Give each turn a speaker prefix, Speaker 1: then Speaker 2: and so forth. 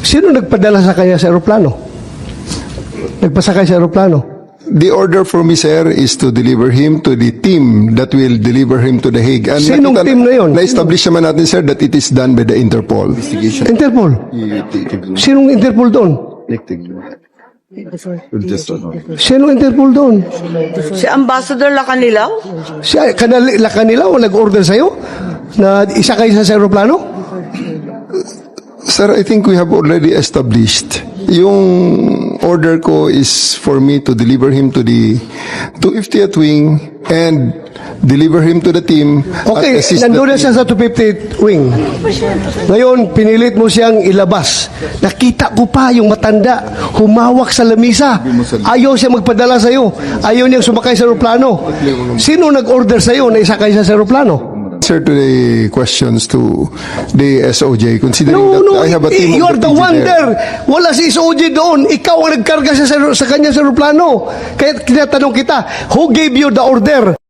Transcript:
Speaker 1: Sino nagpadala sa kanya sa aeroplano? Nagpasakay sa aeroplano?
Speaker 2: The order for me, sir, is to deliver him to the team that will deliver him to The Hague. And
Speaker 1: Sinong team na yun?
Speaker 2: Na-establish naman natin, sir, that it is done by the Interpol.
Speaker 1: Interpol? Sinong Interpol doon? Sinong Interpol doon?
Speaker 3: Si Ambassador Lacanilaw?
Speaker 1: Siya, kanila o nag-order sa'yo na isakay sa aeroplano?
Speaker 2: Sir, I think we have already established. Yung order ko is for me to deliver him to the 250th wing and deliver him to the team.
Speaker 1: Okay,
Speaker 2: at assist
Speaker 1: nandun na
Speaker 2: the
Speaker 1: siya sa 250th wing. Ngayon, pinilit mo siyang ilabas. Nakita ko pa yung matanda, humawak sa lamisa. Ayaw siya magpadala sa'yo. Ayaw niyang sumakay sa aeroplano. Sino nag-order sa'yo na isakay siya sa aeroplano?
Speaker 2: answer to the questions to the SOJ, considering
Speaker 1: No,
Speaker 2: that I have a team
Speaker 1: you
Speaker 2: of
Speaker 1: are the
Speaker 2: PG
Speaker 1: one
Speaker 2: there.
Speaker 1: there. Wala si SOJ doon. Ikaw ang nagkarga sa kanya sa aeroplano. Kaya tinatanong kita, who gave you the order?